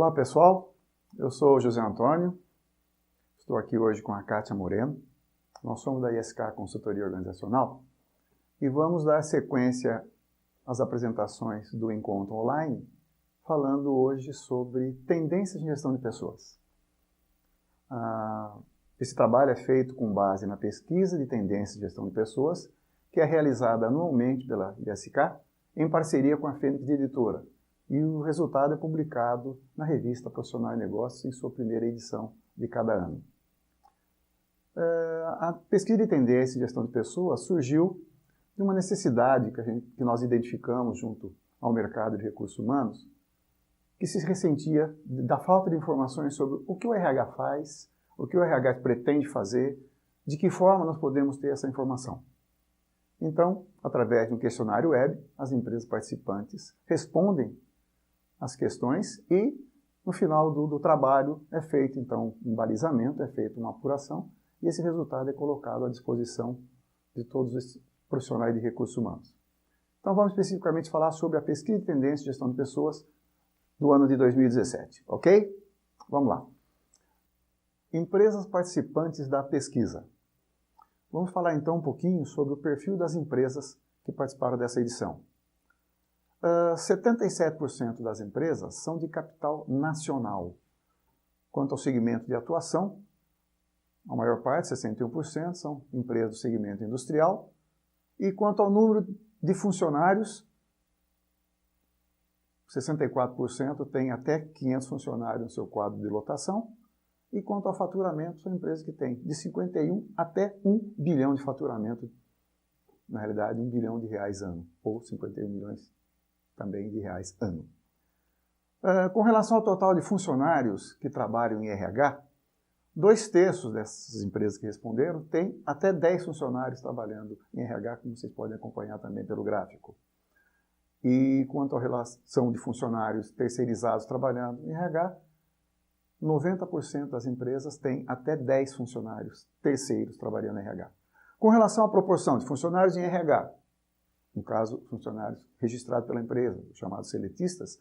Olá pessoal, eu sou o José Antônio, estou aqui hoje com a Kátia Moreno, nós somos da ISK Consultoria Organizacional e vamos dar sequência às apresentações do encontro online, falando hoje sobre tendências de gestão de pessoas. Esse trabalho é feito com base na pesquisa de tendências de gestão de pessoas, que é realizada anualmente pela ISK, em parceria com a Fênix Editora, e o resultado é publicado na revista Profissional e Negócios em sua primeira edição de cada ano. A pesquisa de tendência de gestão de pessoas surgiu de uma necessidade que nós identificamos junto ao mercado de recursos humanos, que se ressentia da falta de informações sobre o que o RH faz, o que o RH pretende fazer, de que forma nós podemos ter essa informação. Então, através de um questionário web, as empresas participantes respondem as questões e, no final do trabalho, é feito, então, um balizamento, é feita uma apuração e esse resultado é colocado à disposição de todos os profissionais de recursos humanos. Então, vamos especificamente falar sobre a pesquisa de tendência de gestão de pessoas do ano de 2017, ok? Vamos lá. Empresas participantes da pesquisa. Vamos falar, então, um pouquinho sobre o perfil das empresas que participaram dessa edição. 77% das empresas são de capital nacional. Quanto ao segmento de atuação, a maior parte, 61%, são empresas do segmento industrial. E quanto ao número de funcionários, 64% têm até 500 funcionários no seu quadro de lotação. E quanto ao faturamento, são empresas que têm de 51 até 1 bilhão de faturamento, na realidade, 1 bilhão de reais ano, ou 51 milhões também de reais ano. Com relação ao total de funcionários que trabalham em RH, 2/3 dessas empresas que responderam têm até 10 funcionários trabalhando em RH, como vocês podem acompanhar também pelo gráfico. E quanto à relação de funcionários terceirizados trabalhando em RH, 90% das empresas têm até 10 funcionários terceiros trabalhando em RH. Com relação à proporção de funcionários em RH, no caso, funcionários registrados pela empresa, chamados seletistas,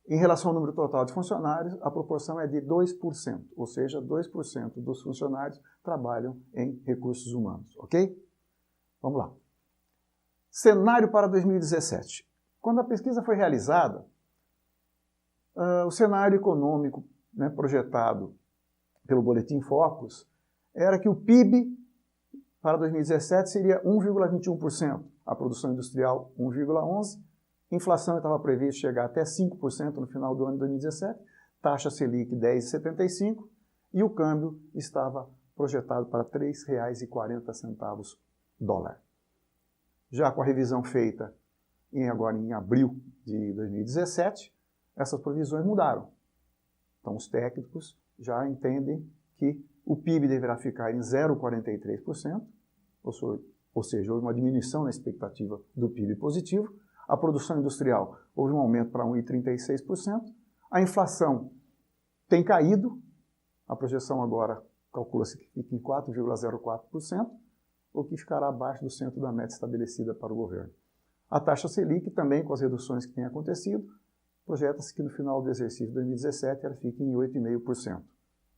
em relação ao número total de funcionários, a proporção é de 2%, ou seja, 2% dos funcionários trabalham em recursos humanos, ok? Vamos lá. Cenário para 2017. Quando a pesquisa foi realizada, o cenário econômico projetado pelo Boletim Focus era que o PIB para 2017 seria 1,21%, a produção industrial 1,11%, inflação estava prevista chegar até 5% no final do ano de 2017, taxa Selic 10,75% e o câmbio estava projetado para R$ 3,40 dólar. Já com a revisão feita agora em abril de 2017, essas provisões mudaram. Então, os técnicos já entendem que o PIB deverá ficar em 0,43%, ou seja, houve uma diminuição na expectativa do PIB positivo. A produção industrial houve um aumento para 1,36%. A inflação tem caído, a projeção agora calcula-se que fica em 4,04%, o que ficará abaixo do centro da meta estabelecida para o governo. A taxa Selic também, com as reduções que têm acontecido, projeta-se que no final do exercício de 2017 ela fique em 8,5%.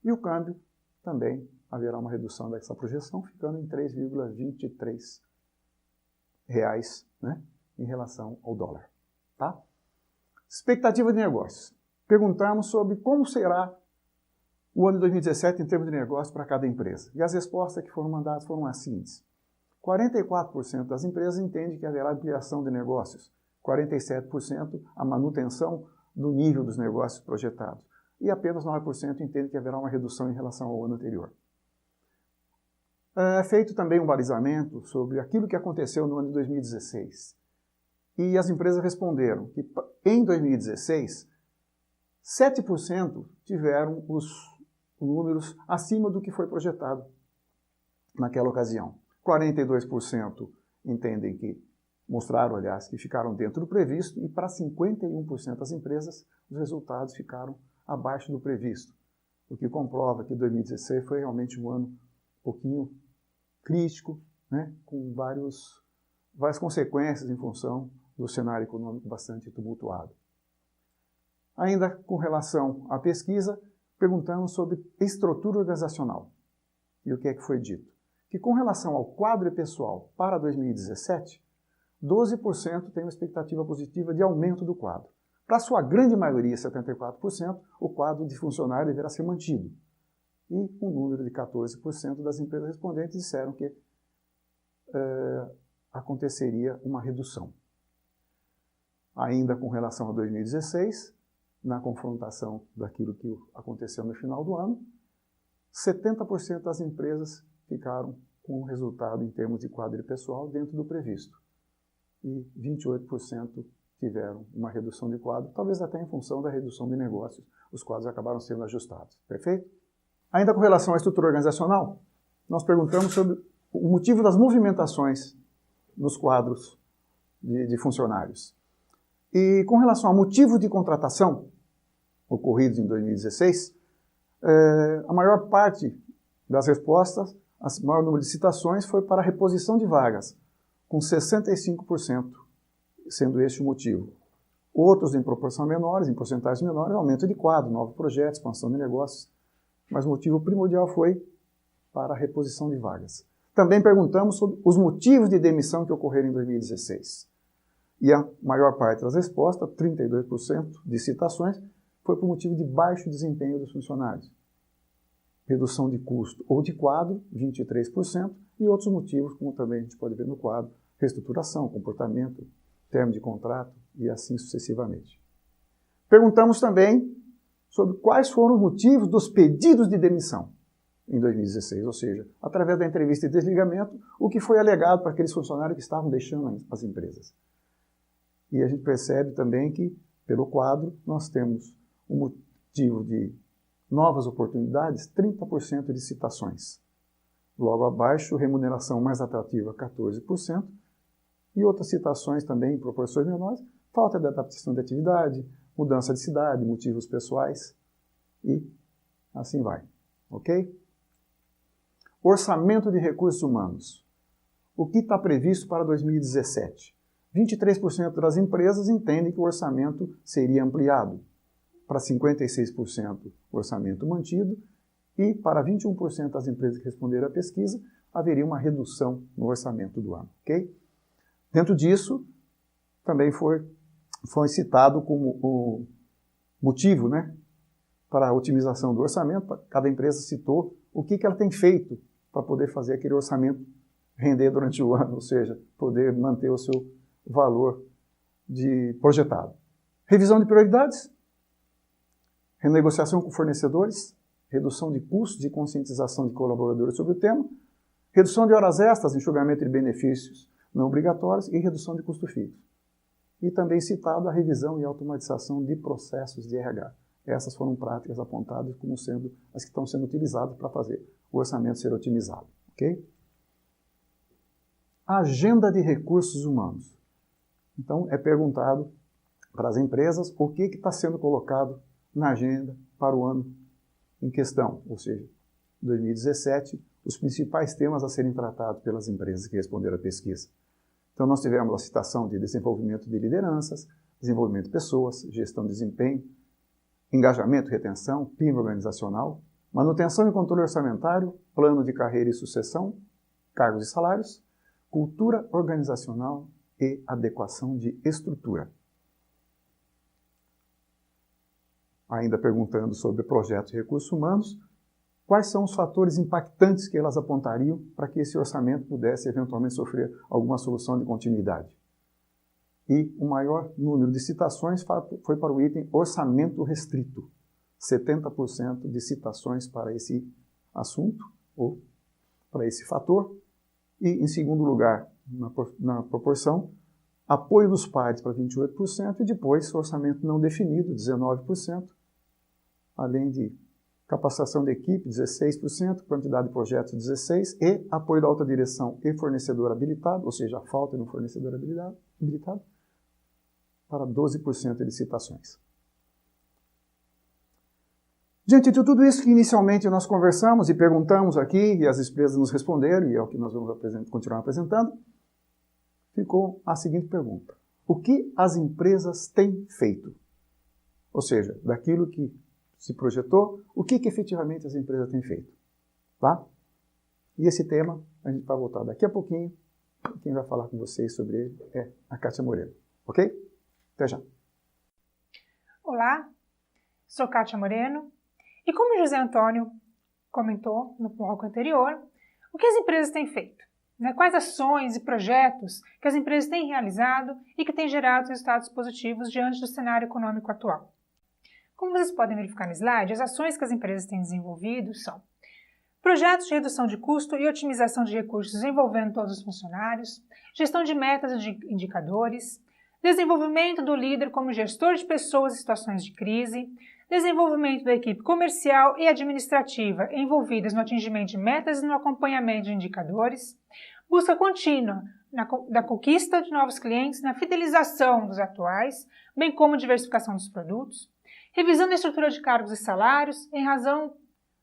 E o câmbio também haverá uma redução dessa projeção, ficando em 3,23 reais, em relação ao dólar. Tá? Expectativa de negócios. Perguntamos sobre como será o ano de 2017 em termos de negócio para cada empresa. E as respostas que foram mandadas foram as seguintes. 44% das empresas entendem que haverá ampliação de negócios. 47% a manutenção do nível dos negócios projetados. E apenas 9% entendem que haverá uma redução em relação ao ano anterior. É feito também um balizamento sobre aquilo que aconteceu no ano de 2016. E as empresas responderam que em 2016, 7% tiveram os números acima do que foi projetado naquela ocasião. 42% entendem que mostraram, aliás, que ficaram dentro do previsto e para 51% das empresas os resultados ficaram abaixo do previsto, o que comprova que 2016 foi realmente um ano um pouquinho crítico, com várias consequências em função do cenário econômico bastante tumultuado. Ainda com relação à pesquisa, perguntamos sobre estrutura organizacional. E o que é que foi dito? Que com relação ao quadro pessoal para 2017, 12% tem uma expectativa positiva de aumento do quadro. Para a sua grande maioria, 74%, o quadro de funcionário deverá ser mantido. E um número de 14% das empresas respondentes disseram que aconteceria uma redução. Ainda com relação a 2016, na confrontação daquilo que aconteceu no final do ano, 70% das empresas ficaram com o resultado em termos de quadro pessoal dentro do previsto. E 28% tiveram uma redução de quadro, talvez até em função da redução de negócios. Os quadros acabaram sendo ajustados. Perfeito? Ainda com relação à estrutura organizacional, nós perguntamos sobre o motivo das movimentações nos quadros de funcionários. E com relação ao motivo de contratação ocorridos em 2016, a maior parte das respostas, o maior número de citações foi para a reposição de vagas, com 65% sendo este o motivo. Outros em proporção menores, em porcentagens menores, aumento de quadro, novos projetos, expansão de negócios, mas o motivo primordial foi para a reposição de vagas. Também perguntamos sobre os motivos de demissão que ocorreram em 2016. E a maior parte das respostas, 32% de citações, foi por motivo de baixo desempenho dos funcionários. Redução de custo ou de quadro, 23%, e outros motivos, como também a gente pode ver no quadro, reestruturação, comportamento, termo de contrato e assim sucessivamente. Perguntamos também sobre quais foram os motivos dos pedidos de demissão em 2016, ou seja, através da entrevista de desligamento, o que foi alegado para aqueles funcionários que estavam deixando as empresas. E a gente percebe também que, pelo quadro, nós temos o motivo de novas oportunidades, 30% de citações. Logo abaixo, remuneração mais atrativa, 14%. E outras citações também em proporções menores, falta de adaptação de atividade, mudança de cidade, motivos pessoais e assim vai. Ok? Orçamento de recursos humanos. O que está previsto para 2017? 23% das empresas entendem que o orçamento seria ampliado. Para 56% o orçamento mantido e para 21% das empresas que responderam à pesquisa haveria uma redução no orçamento do ano. Ok? Dentro disso, também foi citado como o motivo, para a otimização do orçamento. Cada empresa citou o que ela tem feito para poder fazer aquele orçamento render durante o ano, ou seja, poder manter o seu valor projetado. Revisão de prioridades, renegociação com fornecedores, redução de custos e conscientização de colaboradores sobre o tema, redução de horas extras, enxugamento de benefícios não obrigatórios e redução de custo fixo. E também citado a revisão e automatização de processos de RH. Essas foram práticas apontadas como sendo as que estão sendo utilizadas para fazer o orçamento ser otimizado. Ok? Agenda de recursos humanos. Então, é perguntado para as empresas o que está sendo colocado na agenda para o ano em questão, ou seja, 2017, os principais temas a serem tratados pelas empresas que responderam à pesquisa. Então, nós tivemos a citação de desenvolvimento de lideranças, desenvolvimento de pessoas, gestão de desempenho, engajamento, retenção, clima organizacional, manutenção e controle orçamentário, plano de carreira e sucessão, cargos e salários, cultura organizacional e adequação de estrutura. Ainda perguntando sobre projetos de recursos humanos, quais são os fatores impactantes que elas apontariam para que esse orçamento pudesse eventualmente sofrer alguma solução de continuidade? E o maior número de citações foi para o item orçamento restrito. 70% de citações para esse assunto, ou para esse fator. E, em segundo lugar, na proporção, apoio dos pares para 28% e depois orçamento não definido, 19%, além de capacitação de equipe, 16%, quantidade de projetos, 16%, e apoio da alta direção e fornecedor habilitado, ou seja, a falta de um fornecedor habilitado, para 12% de citações. Diante de tudo isso que inicialmente nós conversamos e perguntamos aqui, e as empresas nos responderam, e é o que nós vamos continuar apresentando, ficou a seguinte pergunta: o que as empresas têm feito? Ou seja, daquilo que se projetou, o que efetivamente as empresas têm feito. Tá? E esse tema a gente vai voltar daqui a pouquinho. Quem vai falar com vocês sobre ele é a Kátia Moreno. Ok? Até já. Olá, sou Kátia Moreno e como o José Antônio comentou no bloco anterior, o que as empresas têm feito? Quais ações e projetos que as empresas têm realizado e que têm gerado resultados positivos diante do cenário econômico atual? Como vocês podem verificar no slide, as ações que as empresas têm desenvolvido são projetos de redução de custo e otimização de recursos envolvendo todos os funcionários, gestão de metas e de indicadores, desenvolvimento do líder como gestor de pessoas em situações de crise, desenvolvimento da equipe comercial e administrativa envolvidas no atingimento de metas e no acompanhamento de indicadores, busca contínua da conquista de novos clientes, na fidelização dos atuais, bem como diversificação dos produtos, revisão da estrutura de cargos e salários em razão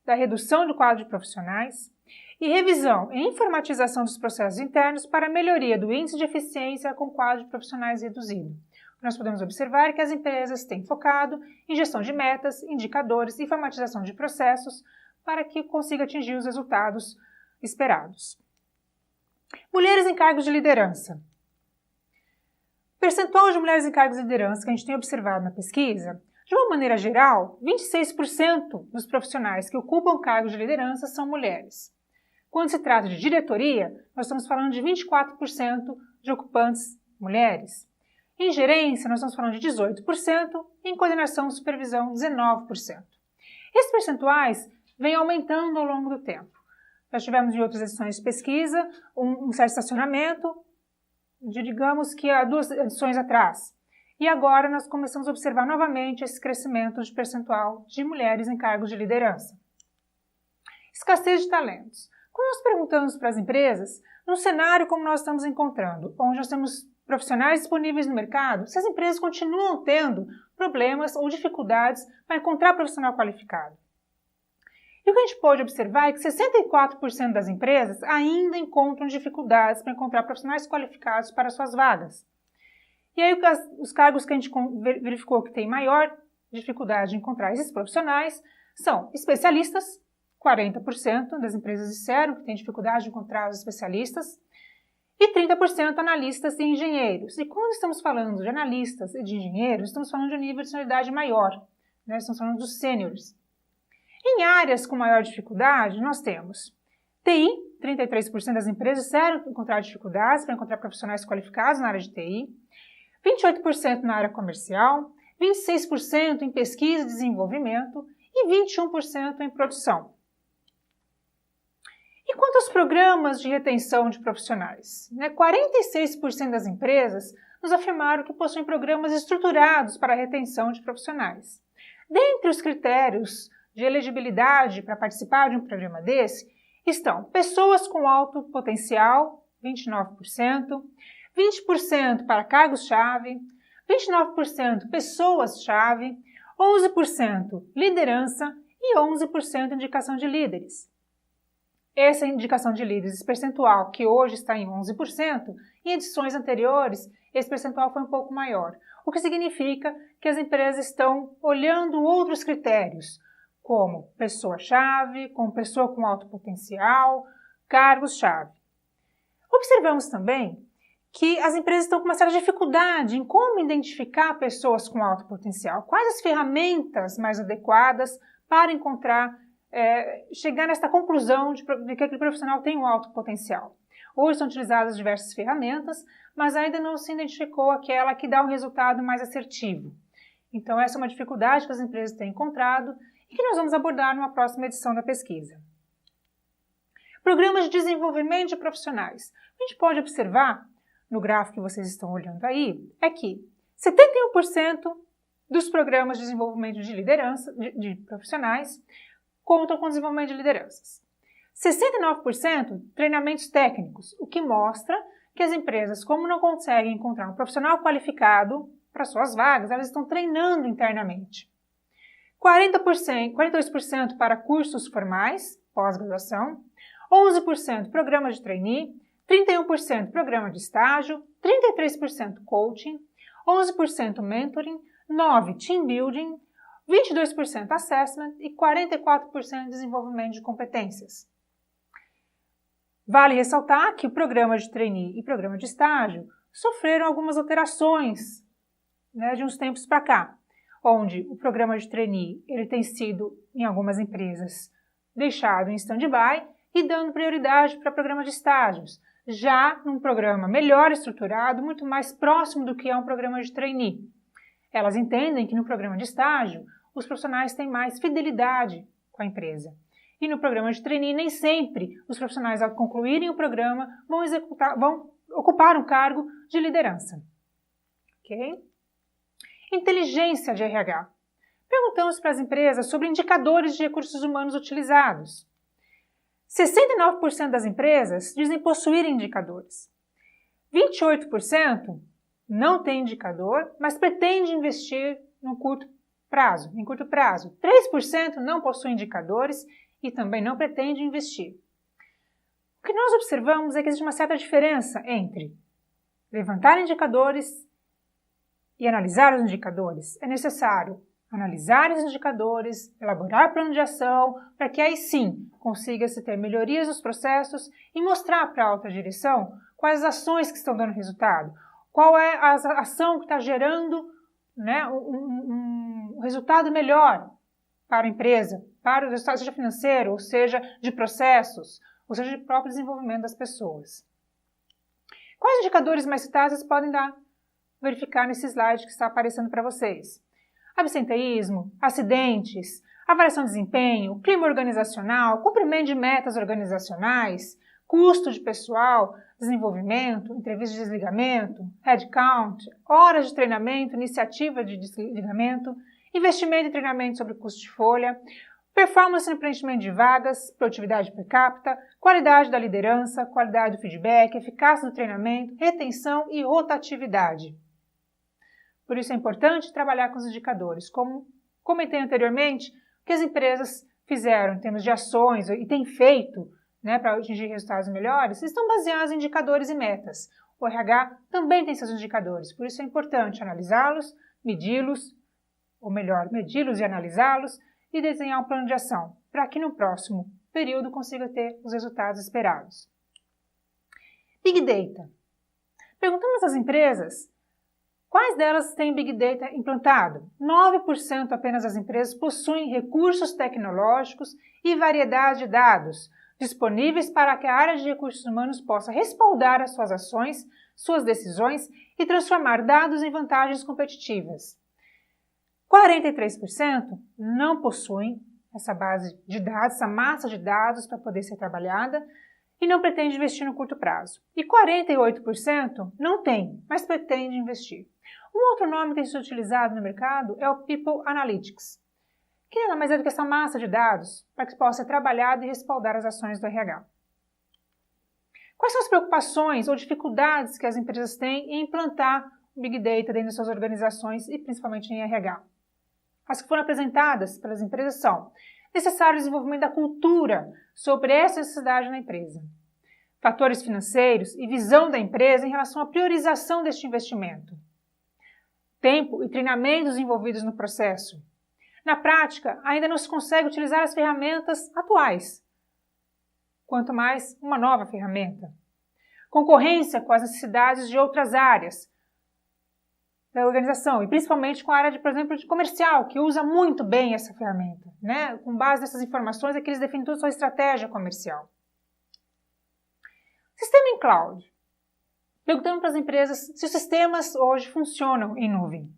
da redução do quadro de profissionais e revisão e informatização dos processos internos para a melhoria do índice de eficiência com quadro de profissionais reduzido. Nós podemos observar que as empresas têm focado em gestão de metas, indicadores e informatização de processos para que consiga atingir os resultados esperados. Mulheres em cargos de liderança. O percentual de mulheres em cargos de liderança que a gente tem observado na pesquisa, de uma maneira geral, 26% dos profissionais que ocupam cargos de liderança são mulheres. Quando se trata de diretoria, nós estamos falando de 24% de ocupantes mulheres. Em gerência, nós estamos falando de 18%, e em coordenação e supervisão, 19%. Esses percentuais vêm aumentando ao longo do tempo. Nós tivemos em outras edições de pesquisa um certo estacionamento, digamos que há 2 edições atrás. E agora nós começamos a observar novamente esse crescimento de percentual de mulheres em cargos de liderança. Escassez de talentos. Quando nós perguntamos para as empresas, num cenário como nós estamos encontrando, onde nós temos profissionais disponíveis no mercado, se as empresas continuam tendo problemas ou dificuldades para encontrar profissional qualificado. E o que a gente pode observar é que 64% das empresas ainda encontram dificuldades para encontrar profissionais qualificados para suas vagas. E aí os cargos que a gente verificou que tem maior dificuldade de encontrar esses profissionais são especialistas, 40% das empresas disseram que tem dificuldade de encontrar os especialistas, e 30% analistas e engenheiros. E quando estamos falando de analistas e de engenheiros, estamos falando de um nível de senioridade maior, estamos falando dos sêniores. Em áreas com maior dificuldade, nós temos TI, 33% das empresas disseram encontrar dificuldades para encontrar profissionais qualificados na área de TI, 28% na área comercial, 26% em pesquisa e desenvolvimento e 21% em produção. E quanto aos programas de retenção de profissionais? 46% das empresas nos afirmaram que possuem programas estruturados para a retenção de profissionais. Dentre os critérios de elegibilidade para participar de um programa desse estão pessoas com alto potencial, 29%, 20% para cargos-chave, 29% pessoas-chave, 11% liderança e 11% indicação de líderes. Essa indicação de líderes, esse percentual, que hoje está em 11%, em edições anteriores, esse percentual foi um pouco maior, o que significa que as empresas estão olhando outros critérios, como pessoa-chave, como pessoa com alto potencial, cargos-chave. Observamos também que as empresas estão com uma certa dificuldade em como identificar pessoas com alto potencial, quais as ferramentas mais adequadas para encontrar chegar nesta conclusão de que aquele profissional tem um alto potencial. Hoje são utilizadas diversas ferramentas, mas ainda não se identificou aquela que dá um resultado mais assertivo. Então, essa é uma dificuldade que as empresas têm encontrado e que nós vamos abordar numa próxima edição da pesquisa. Programas de desenvolvimento de profissionais. A gente pode observar, no gráfico que vocês estão olhando aí, é que 71% dos programas de desenvolvimento de liderança, de profissionais, contam com desenvolvimento de lideranças. 69% treinamentos técnicos, o que mostra que as empresas, como não conseguem encontrar um profissional qualificado para suas vagas, elas estão treinando internamente. 42% para cursos formais, pós-graduação, 11% programa de trainee, 31% programa de estágio, 33% coaching, 11% mentoring, 9% team building, 22% assessment e 44% desenvolvimento de competências. Vale ressaltar que o programa de trainee e programa de estágio sofreram algumas alterações, de uns tempos para cá, onde o programa de trainee ele tem sido, em algumas empresas, deixado em stand-by e dando prioridade para o programa de estágios, já num programa melhor estruturado, muito mais próximo do que é um programa de trainee. Elas entendem que no programa de estágio, os profissionais têm mais fidelidade com a empresa. E no programa de trainee, nem sempre os profissionais, ao concluírem o programa, vão ocupar um cargo de liderança. Ok? Inteligência de RH. Perguntamos para as empresas sobre indicadores de recursos humanos utilizados. 69% das empresas dizem possuir indicadores. 28% não tem indicador, mas pretende investir em curto prazo. 3% não possui indicadores e também não pretende investir. O que nós observamos é que existe uma certa diferença entre levantar indicadores e analisar os indicadores. É necessário analisar os indicadores, elaborar plano de ação, para que aí sim consiga-se ter melhorias nos processos e mostrar para a alta direção quais as ações que estão dando resultado, qual é a ação que está gerando um resultado melhor para a empresa, para o resultado, seja financeiro, ou seja de processos, ou seja de próprio desenvolvimento das pessoas. Quais indicadores mais citados podem verificar nesse slide que está aparecendo para vocês? Absenteísmo, acidentes, avaliação de desempenho, clima organizacional, cumprimento de metas organizacionais, custo de pessoal, desenvolvimento, entrevista de desligamento, headcount, horas de treinamento, iniciativa de desligamento, investimento em treinamento sobre custo de folha, performance no preenchimento de vagas, produtividade per capita, qualidade da liderança, qualidade do feedback, eficácia do treinamento, retenção e rotatividade. Por isso é importante trabalhar com os indicadores. Como comentei anteriormente, o que as empresas fizeram em termos de ações e têm feito para atingir resultados melhores, estão baseados em indicadores e metas. O RH também tem seus indicadores, por isso é importante analisá-los, medi-los e analisá-los e desenhar um plano de ação, para que no próximo período consiga ter os resultados esperados. Big Data. Perguntamos às empresas quais delas têm Big Data implantado. 9% apenas das empresas possuem recursos tecnológicos e variedade de dados disponíveis para que a área de recursos humanos possa respaldar as suas ações, suas decisões e transformar dados em vantagens competitivas. 43% não possuem essa base de dados, essa massa de dados para poder ser trabalhada e não pretende investir no curto prazo. E 48% não tem, mas pretende investir. Um outro nome que tem sido utilizado no mercado é o People Analytics, que nada mais é do que essa massa de dados para que possa ser trabalhada e respaldar as ações do RH. Quais são as preocupações ou dificuldades que as empresas têm em implantar o Big Data dentro de suas organizações e principalmente em RH? As que foram apresentadas pelas empresas são necessário desenvolvimento da cultura sobre essa necessidade na empresa, fatores financeiros e visão da empresa em relação à priorização deste investimento, tempo e treinamentos envolvidos no processo. Na prática, ainda não se consegue utilizar as ferramentas atuais, quanto mais uma nova ferramenta. Concorrência com as necessidades de outras áreas da organização, e principalmente com a área, por exemplo, de comercial, que usa muito bem essa ferramenta. Com base nessas informações é que eles definem toda a sua estratégia comercial. Sistema em cloud. Perguntando para as empresas se os sistemas hoje funcionam em nuvem.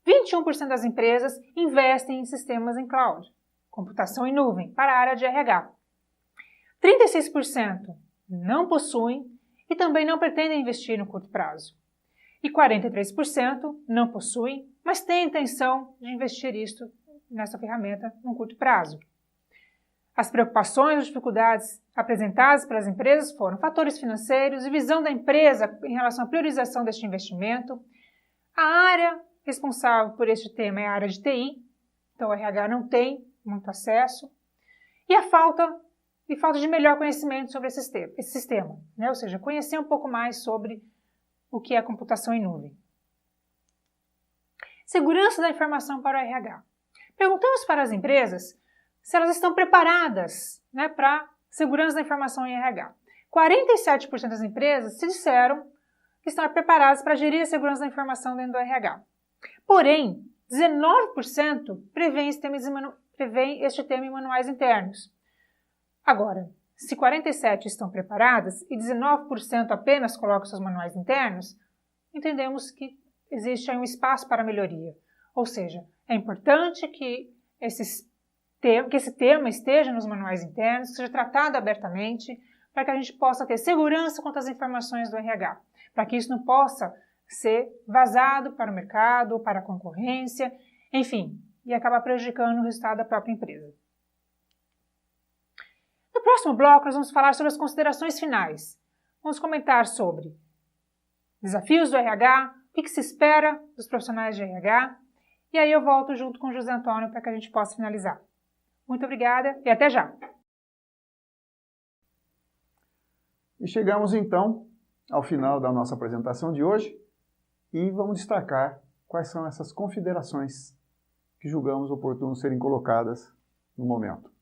21% das empresas investem em sistemas em cloud, computação em nuvem, para a área de RH. 36% não possuem e também não pretendem investir no curto prazo. E 43% não possuem, mas têm intenção de investir nessa ferramenta no curto prazo. As preocupações ou dificuldades apresentadas pelas empresas foram fatores financeiros e visão da empresa em relação à priorização deste investimento. A área responsável por este tema é a área de TI, então o RH não tem muito acesso. E a falta de melhor conhecimento sobre esse sistema, ou seja, conhecer um pouco mais sobre o que é a computação em nuvem. Segurança da informação para o RH. Perguntamos para as empresas se elas estão preparadas, né, para segurança da informação em RH. 47% das empresas se disseram que estão preparadas para gerir a segurança da informação dentro do RH. Porém, 19% prevêem este tema em manuais internos. Agora, se 47% estão preparadas e 19% apenas colocam seus manuais internos, entendemos que existe aí um espaço para melhoria. Ou seja, é importante que esse tema esteja nos manuais internos, que seja tratado abertamente, para que a gente possa ter segurança quanto às informações do RH, para que isso não possa ser vazado para o mercado, para a concorrência, enfim, e acabar prejudicando o resultado da própria empresa. No próximo bloco, nós vamos falar sobre as considerações finais. Vamos comentar sobre desafios do RH, o que se espera dos profissionais de RH, e aí eu volto junto com o José Antônio para que a gente possa finalizar. Muito obrigada e até já! E chegamos então ao final da nossa apresentação de hoje e vamos destacar quais são essas considerações que julgamos oportuno serem colocadas no momento.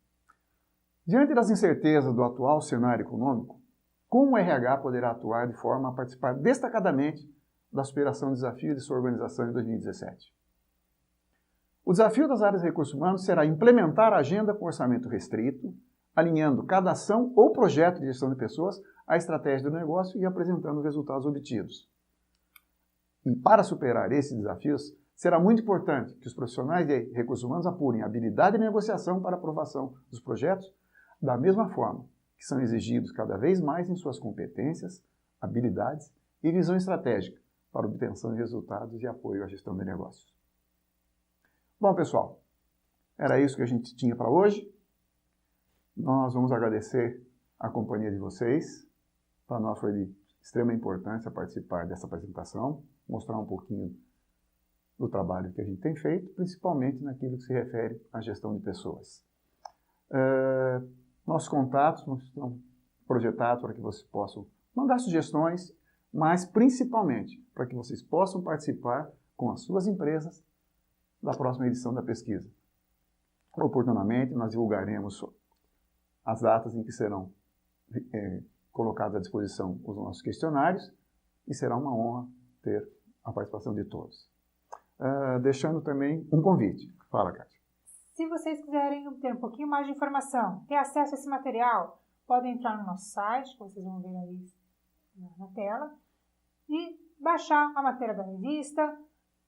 Diante das incertezas do atual cenário econômico, como o RH poderá atuar de forma a participar destacadamente da superação do desafio de sua organização em 2017? O desafio das áreas de recursos humanos será implementar a agenda com orçamento restrito, alinhando cada ação ou projeto de gestão de pessoas à estratégia do negócio e apresentando os resultados obtidos. E para superar esses desafios, será muito importante que os profissionais de recursos humanos apurem a habilidade de negociação para aprovação dos projetos, da mesma forma que são exigidos cada vez mais em suas competências, habilidades e visão estratégica para obtenção de resultados e apoio à gestão de negócios. Bom, pessoal, era isso que a gente tinha para hoje. Nós vamos agradecer a companhia de vocês. Para nós foi de extrema importância participar dessa apresentação, mostrar um pouquinho do trabalho que a gente tem feito, principalmente naquilo que se refere à gestão de pessoas. Nossos contatos estão projetados para que vocês possam mandar sugestões, mas principalmente para que vocês possam participar com as suas empresas da próxima edição da pesquisa. Oportunamente, nós divulgaremos as datas em que serão colocados à disposição os nossos questionários e será uma honra ter a participação de todos. Deixando também um convite. Fala, Kátia. Se vocês quiserem obter um pouquinho mais de informação, ter acesso a esse material, podem entrar no nosso site, que vocês vão ver aí na tela, e baixar a matéria da revista,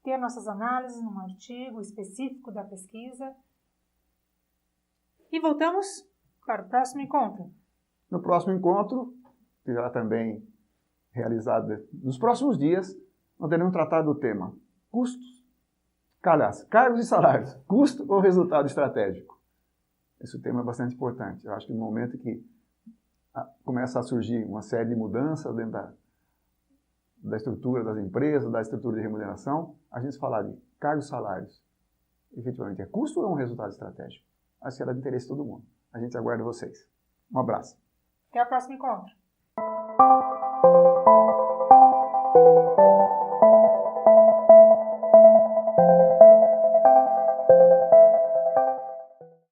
ter nossas análises num artigo específico da pesquisa. E voltamos para o próximo encontro. No próximo encontro, que será também realizado nos próximos dias, nós teremos tratado do tema custos, cargos e salários, custo ou resultado estratégico. Esse tema é bastante importante. Eu acho que no momento que começa a surgir uma série de mudanças dentro da estrutura das empresas, da estrutura de remuneração, a gente falar de cargos e salários, efetivamente é custo ou é um resultado estratégico? Acho que era de interesse de todo mundo. A gente aguarda vocês. Um abraço. Até o próximo encontro.